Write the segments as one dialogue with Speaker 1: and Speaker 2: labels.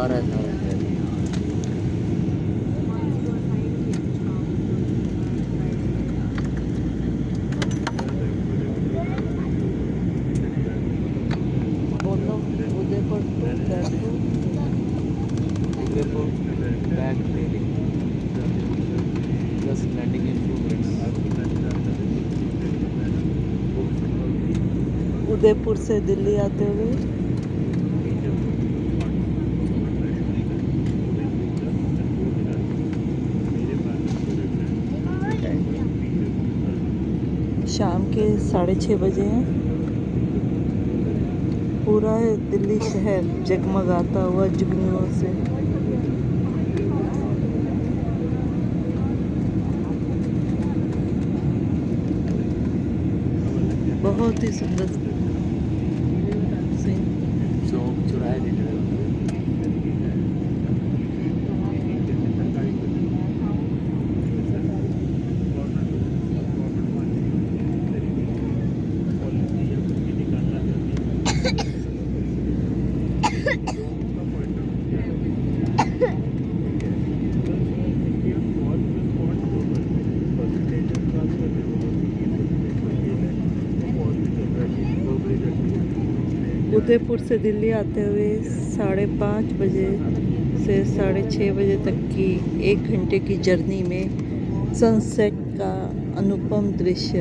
Speaker 1: आ रहा है सारा। बोलो Udaipur Udaipur back training just landing in 2 minutes।
Speaker 2: Udaipur से दिल्ली आते हुए शाम के 6:30 बजे हैं। पूरा दिल्ली शहर जगमगाता हुआ जुगनुओं से। बहुत ही सुंदर सीन।
Speaker 1: चौक चौराहे दिख रहे हैं।
Speaker 2: उदयपुर से दिल्ली आते हुए 5:30 बजे से 6:30 बजे तक की 1 घंटे की जर्नी में सनसेट का अनुपम दृश्य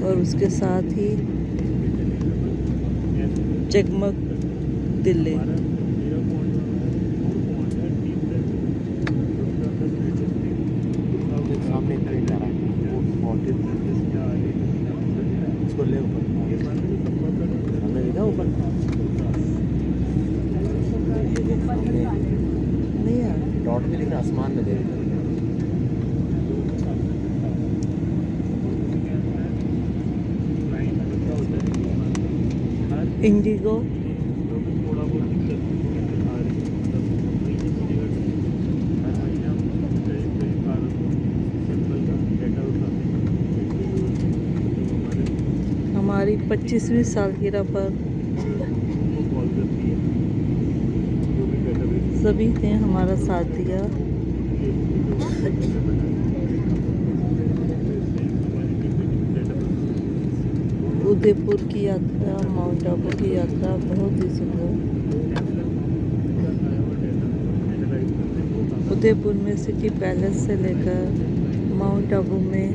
Speaker 2: और उसके साथ ही जगमग दिल्ली।
Speaker 1: सामने ट्रेन जा रहा है उसको ले ऊपर सामने देखा ऊपर सामने
Speaker 2: नहीं यार,
Speaker 1: डॉट में दिख रहा आसमान में देख रहा।
Speaker 2: इंडिगो हमारी 25वीं सालगिरह पर सभी ने हमारा साथ दिया। उदयपुर की यात्रा, माउंट आबू की यात्रा बहुत ही सुंदर। उदयपुर में सिटी पैलेस से लेकर माउंट आबू में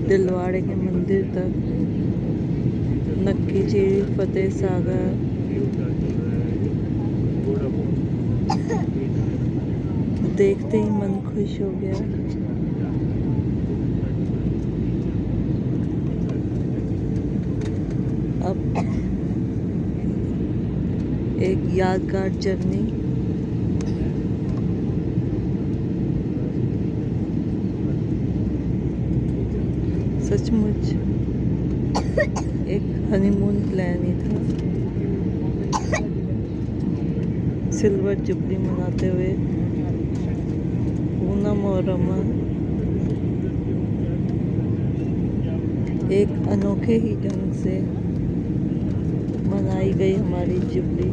Speaker 2: दिलवाड़े के मंदिर तक, नक्की झील, फतेह सागर, देखते ही मन खुश हो गया। अब एक यादगार जर्नी सचमुच एक हनीमून प्लान ही था। सिल्वर जुबली मनाते हुए पूनम और रमन एक अनोखे ही ढंग से मनाई गई हमारी जुबली।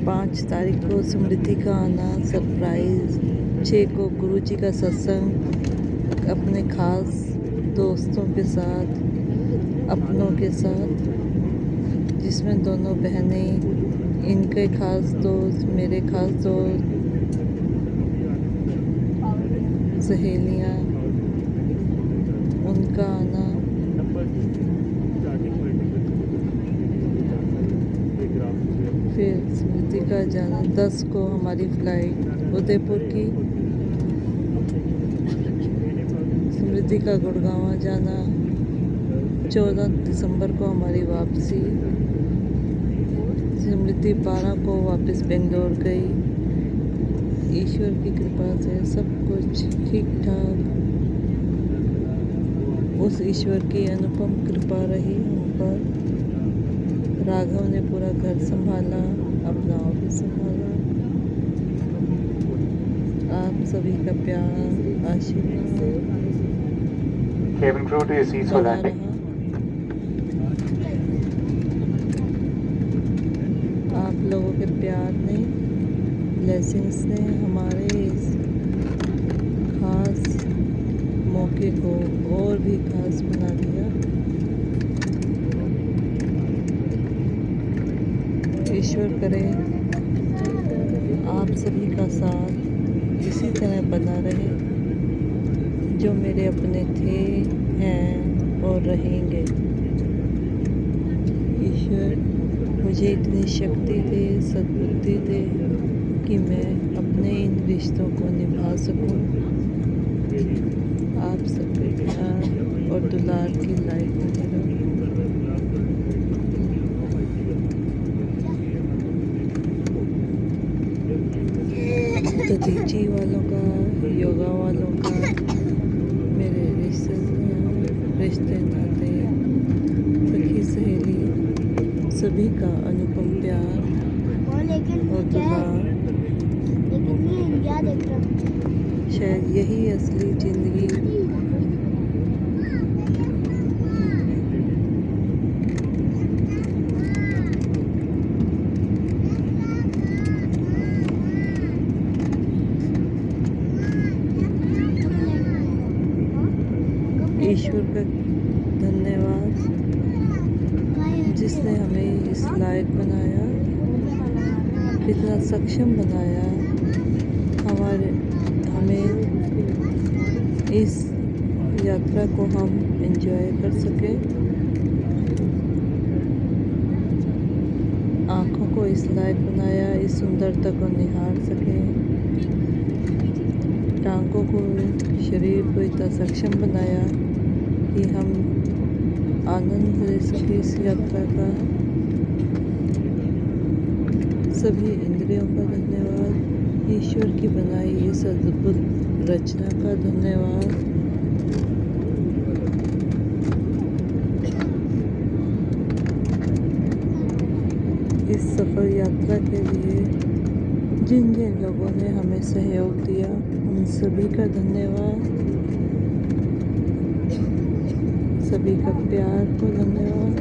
Speaker 2: 5 तारीख को स्मृति का आना सरप्राइज, 6 को गुरुजी का सत्संग अपने खास दोस्तों के साथ, अपनों के साथ, जिसमें दोनों बहनें, इनके खास दोस्त, मेरे खास दोस्त, सहेलियाँ, उनका आना। फिर स्मृति का जाना। 10 को हमारी फ्लाइट उदयपुर की, स्मृति का गुड़गांव जाना। 14 दिसंबर को हमारी वापसी। स्मृति 12 को वापस बेंगलोर गई। ईश्वर की कृपा से सब कुछ ठीक ठाक, उस ईश्वर की अनुपम कृपा रही हम पर। राघव ने पूरा घर संभाला, अपना ऑफिस संभाला। आप सभी का प्यार, आशीर्वाद
Speaker 3: Cabin crew to your seats for
Speaker 2: बना
Speaker 3: landing.
Speaker 2: रहा। आप लोगों के प्यार ने, ब्लेसिंग्स ने हमारे इस खास मौके को और भी खास बना दिया। ईश्वर करे आप सभी का साथ इसी तरह बना रहे, जो मेरे अपने थे, हैं और रहेंगे। ईश्वर मुझे इतनी शक्ति दे, सद्बुद्धि दे कि मैं अपने इन रिश्तों को निभा सकूं। आप सबके प्यार और दुलार की लाइफ में रहो। दीची वालों का, योगा वालों का, मेरे रिश्ते नाते, सखी सहेली सभी का अनुपम प्यार और दुलार। शायद यही असली जिंदगी ईश्वर का धन्यवाद जिसने हमें इस लायक बनाया, कितना सक्षम बनाया हमें इस यात्रा को हम एंजॉय कर सके, आँखों को इस लायक बनाया, इस सुंदरता को निहार सके, टांगों को, शरीर को इतना सक्षम बनाया कि हम आनंद ले सके इस यात्रा का। सभी इंद्रियों का धन्यवाद, ईश्वर की बनाई इस अद्भुत रचना का धन्यवाद। इस सफल यात्रा के लिए जिन जिन लोगों ने हमें सहयोग दिया, उन सभी का धन्यवाद। सभी का प्यार को धन्यवाद।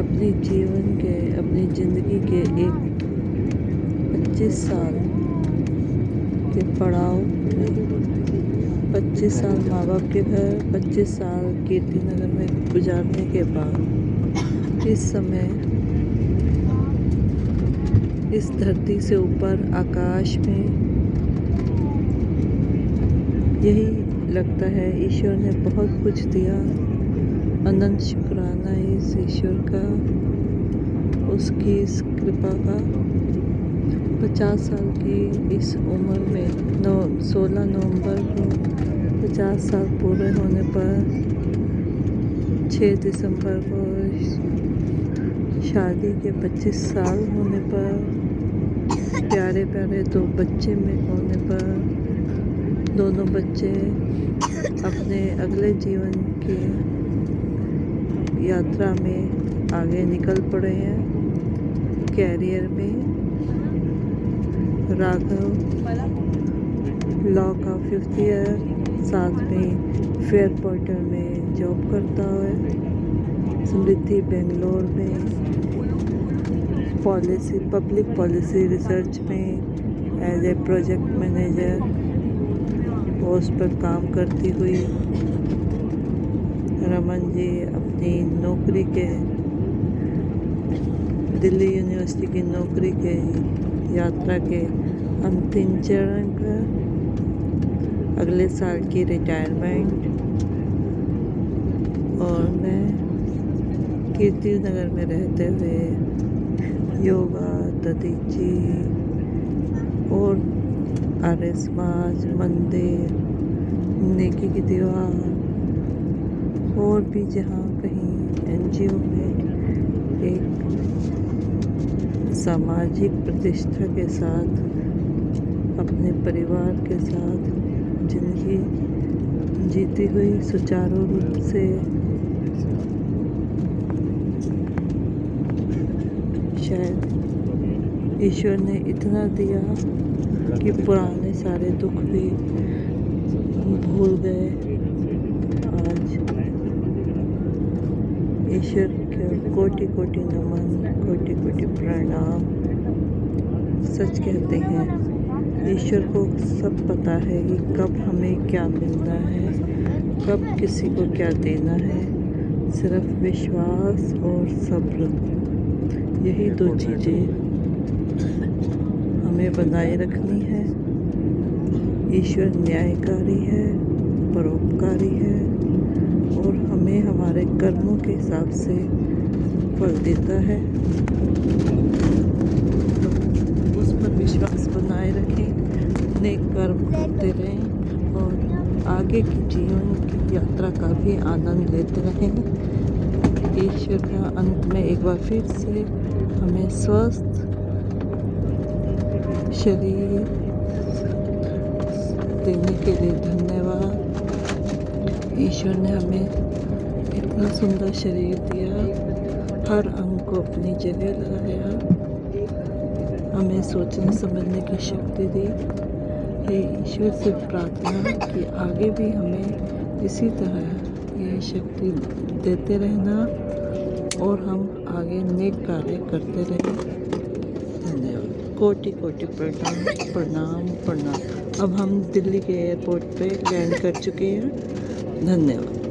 Speaker 2: अपने जीवन के, अपनी ज़िंदगी के एक 25 साल के पड़ाव में, 25 साल माँ बाप के घर, 25 साल कीर्तिनगर में गुजारने के बाद इस समय इस धरती से ऊपर आकाश में यही लगता है ईश्वर ने बहुत कुछ दिया। अनंत शुक्राना इस ईश्वर का, उसकी इस कृपा का। 50 साल की इस उम्र में 16 नवंबर को 50 साल पूरे होने पर 6 दिसंबर को शादी के 25 साल होने पर, प्यारे प्यारे 2 बच्चे में होने पर, दोनों बच्चे अपने अगले जीवन के यात्रा में आगे निकल पड़े हैं, कैरियर में। राघव लॉ का 5th ईयर, साथ में फेयर पोर्टर में जॉब करता है। समृद्धि बेंगलोर में पब्लिक पॉलिसी रिसर्च में as a project manager post पर काम करती हुई। रमन जी अपनी नौकरी के, दिल्ली यूनिवर्सिटी की नौकरी के यात्रा के अंतिम चरण पर, अगले साल की रिटायरमेंट। और मैं कीर्तिनगर में रहते हुए योगा, ददीची और आर्य समाज, मंदिर नेकी की दीवार और भी जहाँ कहीं NGO में एक सामाजिक प्रतिष्ठा के साथ अपने परिवार के साथ जिंदगी जीती हुई सुचारू रूप से शायद ईश्वर ने इतना दिया कि पुराने सारे दुख भी भूल गए। आज ईश्वर के कोटि कोटि नमन, कोटि कोटि प्रणाम। सच कहते हैं ईश्वर को सब पता है कि कब हमें क्या मिलना है, कब किसी को क्या देना है। सिर्फ विश्वास और सब्र, यही दो चीज़ें हमें बनाए रखनी है। ईश्वर न्यायकारी है, परोपकारी है और हमें हमारे कर्मों के हिसाब से फल देता है। उस पर विश्वास बनाए रखें, नेक कर्म करते रहें और आगे की जीवन की यात्रा का भी आनंद लेते रहें। ईश्वर का अंत में एक बार फिर से हमें स्वस्थ शरीर देने के लिए धन्यवाद। ईश्वर ने हमें इतना सुंदर शरीर दिया, हर अंग को अपनी जगह लगाया, हमें सोचने समझने की शक्ति दी। हे ईश्वर से प्रार्थना कि आगे भी हमें इसी तरह ये शक्ति देते रहना और हम आगे नेक कार्य करते रहें। धन्यवाद। कोटि कोटि प्रणाम प्रणाम प्रणाम। अब हम दिल्ली के एयरपोर्ट पे लैंड कर चुके हैं। धन्यवाद।